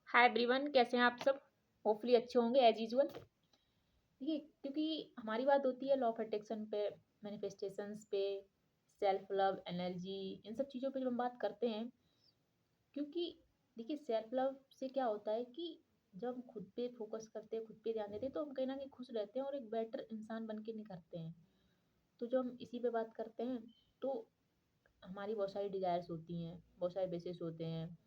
Hi everyone, कैसे हैं आप सब। होपफुली अच्छे होंगे एज यूजुअल। देखिए, क्योंकि हमारी बात होती है लॉ ऑफ अट्रैक्शन पे, मैनिफेस्टेशंस पे, सेल्फ लव, एनर्जी, इन सब चीज़ों पे जब हम बात करते हैं। क्योंकि देखिए, सेल्फ लव से क्या होता है कि जब हम खुद पे फोकस करते हैं, खुद पे ध्यान देते हैं, तो हम कहीं ना कहीं खुश रहते हैं और एक बेटर इंसान बन के निखरते हैं। तो जब हम इसी पे बात करते हैं, तो हमारी बहुत सारी डिजायर्स होती हैं, बहुत सारे बेसिस होते हैं,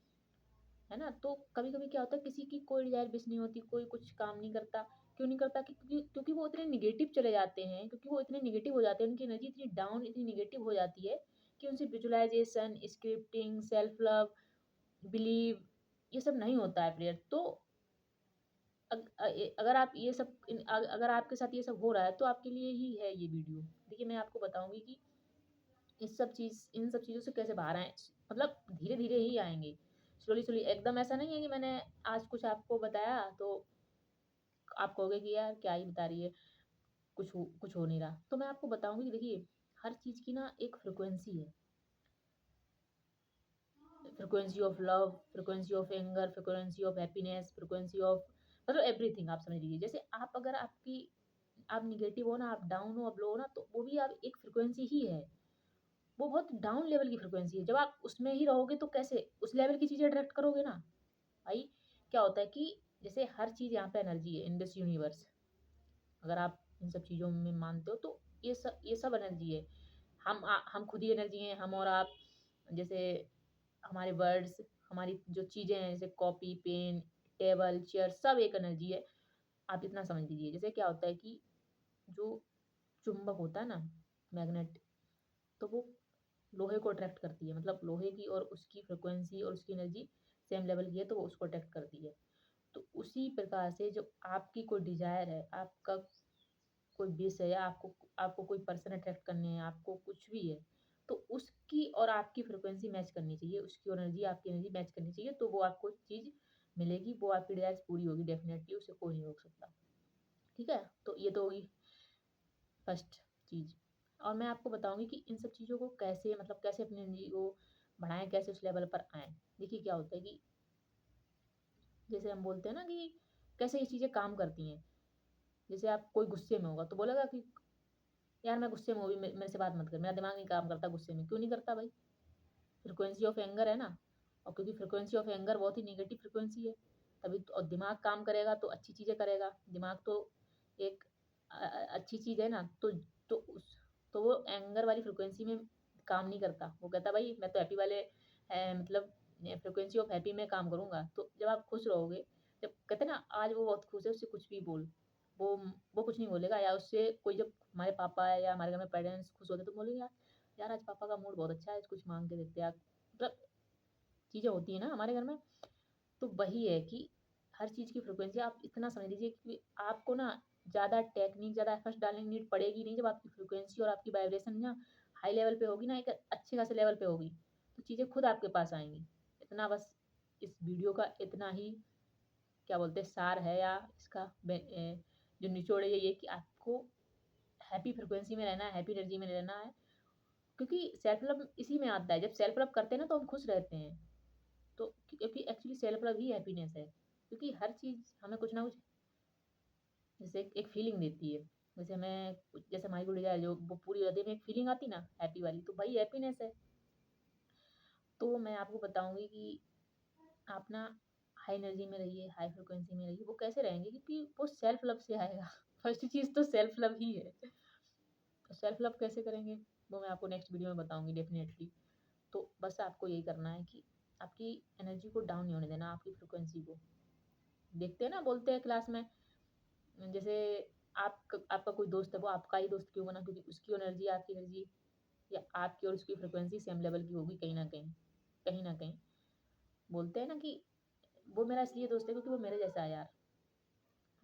है ना। तो कभी कभी क्या होता है, किसी की कोई डिजायर विश नहीं होती, कोई कुछ काम नहीं करता। क्यों नहीं करता? क्योंकि वो इतने निगेटिव चले जाते हैं, क्योंकि वो इतने निगेटिव हो जाते हैं, उनकी एनर्जी इतनी डाउन, इतनी निगेटिव हो जाती है कि उनसे visualisation, scripting, self love, believe, ये सब नहीं होता है प्रेयर। तो अगर आप ये सब अगर आपके साथ ये सब हो रहा है, तो आपके लिए ही है ये वीडियो। देखिए, मैं आपको बताऊंगी कि इन सब चीज़ों से कैसे बाहर आएँ। मतलब धीरे-धीरे ही आएँगे, स्लोली-स्लोली। एकदम ऐसा नहीं है कि मैंने आज कुछ आपको बताया तो आप कहोगे कि यार क्या ही बता रही है, कुछ हो नहीं रहा। तो मैं आपको बताऊँगी कि देखिए, हर चीज़ की ना एक फ्रीक्वेंसी है। Frequency of love, frequency of anger, frequency of happiness, frequency of मतलब एवरीथिंग आप समझ लीजिए। जैसे आप अगर आप नेगेटिव हो ना, आप डाउन हो, आप लो हो ना, तो वो भी आप एक फ्रीक्वेंसी ही है। वो बहुत डाउन लेवल की फ्रीक्वेंसी है। जब आप उसमें ही रहोगे तो कैसे उस लेवल की चीज़ें अट्रैक्ट करोगे ना। भाई, क्या होता है कि जैसे हर चीज़ यहाँ पे एनर्जी है इन दिस यूनिवर्स। अगर आप इन सब चीज़ों में मानते हो तो ये सब एनर्जी है। हम खुद ही एनर्जी हैं, हम और आप। जैसे हमारे वर्ड्स, हमारी जो चीज़ें हैं, जैसे कॉपी, पेन, टेबल, चेयर, सब एक एनर्जी है। आप इतना समझ लीजिए। जैसे क्या होता है कि जो चुंबक होता है ना, मैग्नेट, तो वो लोहे को अट्रैक्ट करती है। मतलब लोहे की और उसकी फ्रिक्वेंसी और उसकी एनर्जी सेम लेवल की है, तो वो उसको अट्रैक्ट करती है। तो उसी प्रकार से जो आपकी कोई डिज़ायर है, आपका कोई विश है, या आपको कोई पर्सन अट्रैक्ट करने हैं, आपको कुछ भी है, तो उसकी और आपकी फ्रिक्वेंसी मैच करनी चाहिए, उसकी एनर्जी, आपकी एनर्जी मैच करनी चाहिए, तो वो आपको चीज़ मिलेगी, वो आपकी डिज़ायर्स पूरी होगी डेफ़िनेटली, उसे कोई नहीं रोक सकता। ठीक है? तो ये तो होगी फर्स्ट चीज़। और मैं आपको बताऊँगी कि इन सब चीज़ों को कैसे, मतलब कैसे अपनी एनर्जी को बढ़ाएँ, कैसे उस लेवल पर आएँ। देखिए, क्या होता है कि जैसे हम बोलते हैं ना कि कैसे ये चीज़ें काम करती हैं। जैसे आप कोई गुस्से में होगा तो बोलेगा कि यार मैं गुस्से में हूँ, अभी मेरे से बात मत कर, मेरा दिमाग नहीं काम करता गुस्से में। क्यों नहीं करता भाई? फ्रीक्वेंसी ऑफ एंगर है ना। और क्योंकि फ्रीक्वेंसी ऑफ एंगर बहुत ही नेगेटिव फ्रीक्वेंसी है, तभी तो। और दिमाग काम करेगा तो अच्छी चीज़ें करेगा। दिमाग तो एक अच्छी चीज़ है ना। तो उस तो वो एंगर वाली फ्रीक्वेंसी में काम नहीं करता। वो कहता भाई मैं तो हैप्पी वाले मतलब फ्रीक्वेंसी ऑफ हैप्पी में काम करूँगा। तो जब आप खुश रहोगे, जब कहते हैं ना आज वो बहुत खुश है, उससे कुछ भी बोल, वो वो कुछ नहीं बोलेगा। या उससे कोई, जब हमारे पापा है या हमारे घर में पेरेंट्स खुश होते हैं तो बोलेंगे यार, यार आज पापा का मूड बहुत अच्छा है, आज कुछ माँग के देखते हैं यार। मतलब चीज़ें होती हैं ना हमारे घर में। तो वही है कि हर चीज़ की फ्रीक्वेंसी आप इतना समझ लीजिए कि आपको ना ज़्यादा टेक्निक, ज़्यादा एफर्ट्स डालने की नीड पड़ेगी नहीं। जब आपकी फ्रीक्वेंसी और आपकी वाइब्रेशन ना हाई लेवल पे होगी ना, एक अच्छे खासे लेवल पे होगी, तो चीज़ें खुद आपके पास आएँगी। इतना बस इस वीडियो का इतना ही क्या बोलते हैं सार है, या इसका जो निचोड़ है ये कि आपको हैप्पी फ्रीक्वेंसी में रहना है, हैप्पी एनर्जी में रहना है। क्योंकि सेल्फ लव इसी में आता है। जब सेल्फ लव करते हैं ना तो हम खुश रहते हैं। तो क्योंकि एक्चुअली सेल्फ लव ही हैप्पीनेस है। क्योंकि हर चीज़ हमें कुछ ना कुछ जैसे एक फीलिंग देती है। जैसे जैसे हमारी कोई डिज़ायर जो वो पूरी हो जाती है, हमें एक फीलिंग आती है ना हैप्पी वाली, तो वही हैप्पीनेस है। तो मैं आपको बताऊँगी कि आप ना हाई एनर्जी में रहिए, हाई फ्रीक्वेंसी में रहिए। वो कैसे रहेंगे? क्योंकि वो सेल्फ लव से आएगा। फर्स्ट चीज़ तो सेल्फ लव ही है। तो सेल्फ लव कैसे करेंगे? वो मैं आपको नेक्स्ट वीडियो में बताऊँगी डेफ़िनेटली। तो बस आपको यही करना है कि आपकी एनर्जी को डाउन नहीं होने देना, आपकी फ्रीक्वेंसी को। देखते हैं ना, बोलते हैं क्लास में, जैसे आपका कोई दोस्त है, वो आपका ही दोस्त क्यों बना? क्योंकि उसकी एनर्जी, आपकी एनर्जी, या आपकी और उसकी फ्रीक्वेंसी सेम लेवल की होगी कहीं न कहीं। कहीं न कहीं बोलते हैं ना कि वो मेरा इसलिए दोस्त है क्योंकि वो मेरे जैसा है यार।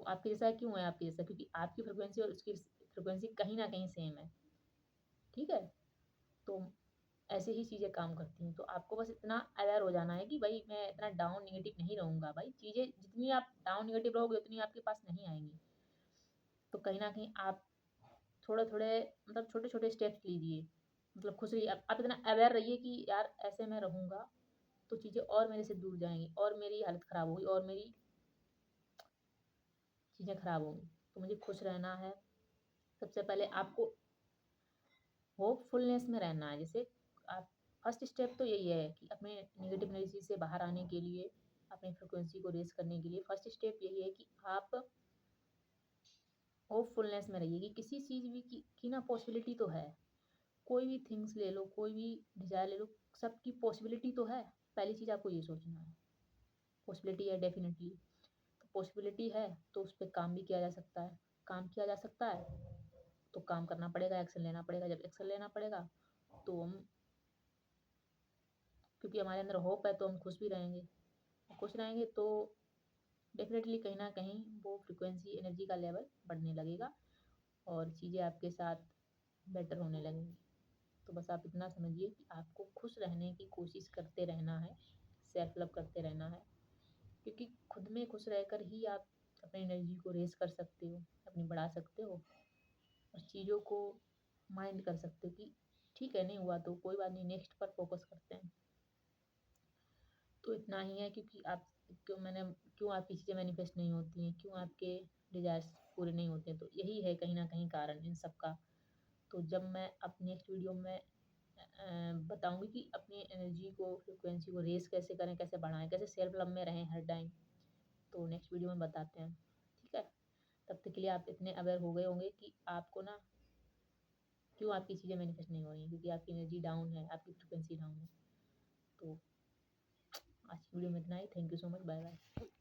वो आपके जैसा है, क्यों है आपके जैसा? क्योंकि आपकी फ्रीक्वेंसी और उसकी फ्रीक्वेंसी कहीं न कहीं सेम है। ठीक है? तो ऐसे ही चीज़ें काम करती हैं। तो आपको बस इतना अवेयर हो जाना है कि भई मैं इतना डाउन नेगेटिव नहीं रहूँगा। भाई चीज़ें जितनी आप डाउन नेगेटिव रहोगे उतनी आपके पास नहीं आएँगी। तो कहीं न कहीं आप थोड़े-थोड़े मतलब छोटे-छोटे स्टेप्स लीजिए। मतलब खुश रहिए। आप इतना अवेयर रहिए कि यार ऐसे मैं रहूँगा, तो चीज़ें और मेरे से दूर जाएँगी और मेरी हालत ख़राब होगी और मेरी चीज़ें ख़राब होंगी। तो मुझे खुश रहना है। सबसे पहले आपको होपफुलनेस में रहना है। जैसे आप फर्स्ट स्टेप तो यही है कि अपने नेगेटिव एनर्जी से बाहर आने के लिए, अपनी फ्रीक्वेंसी को रेज़ करने के लिए फर्स्ट स्टेप यही है कि आप होपफुलनेस में रहिए कि किसी चीज़ भी की ना पॉसिबिलिटी तो है। कोई भी थिंग्स ले लो, कोई भी डिज़ायर ले लो, सबकी पॉसिबिलिटी तो है। पहली चीज़ आपको ये सोचना है, पॉसिबिलिटी है डेफ़िनिटली। तो पॉसिबिलिटी है तो उस पे काम भी किया जा सकता है। काम किया जा सकता है तो काम करना पड़ेगा, एक्शन लेना पड़ेगा। जब एक्शन लेना पड़ेगा तो हम, क्योंकि हमारे अंदर होप है तो हम खुश भी रहेंगे। खुश रहेंगे तो डेफ़िनेटली कहीं न कहीं वो फ्रीक्वेंसी एनर्जी का लेवल बढ़ने लगेगा और चीज़ें आपके साथ बेटर होने लगेंगी। तो बस आप इतना समझिए कि आपको खुश रहने की कोशिश करते रहना है, सेल्फ लव करते रहना है, क्योंकि खुद में खुश रहकर ही आप अपनी एनर्जी को रेज़ कर सकते हो, अपनी बढ़ा सकते हो और चीज़ों को माइंड कर सकते हो कि ठीक है, नहीं हुआ तो कोई बात नहीं, नेक्स्ट पर फ़ोकस करते हैं। तो इतना ही है, क्योंकि आप क्यों आपकी चीज़ें मैनिफेस्ट नहीं होती हैं, क्यों आपके डिज़ायर्स पूरे नहीं होते हैं, तो यही है कहीं न कहीं कारण इन सब का। तो जब मैं अब नेक्स्ट वीडियो में बताऊँगी कि अपनी एनर्जी को, फ्रीक्वेंसी को रेज़ कैसे करें, कैसे बढ़ाएँ, कैसे सेल्फ लव में रहें हर टाइम, तो नेक्स्ट वीडियो में बताते हैं, ठीक है? तब तक के लिए आप इतने अवेयर हो गए होंगे कि आपको ना क्यों आपकी चीज़ें मैनिफेस्ट नहीं हो रही हैं, क्योंकि आपकी एनर्जी डाउन है, आपकी फ्रीक्वेंसी डाउन है। तो आज की वीडियो में इतना ही। Thank you so much. Bye bye.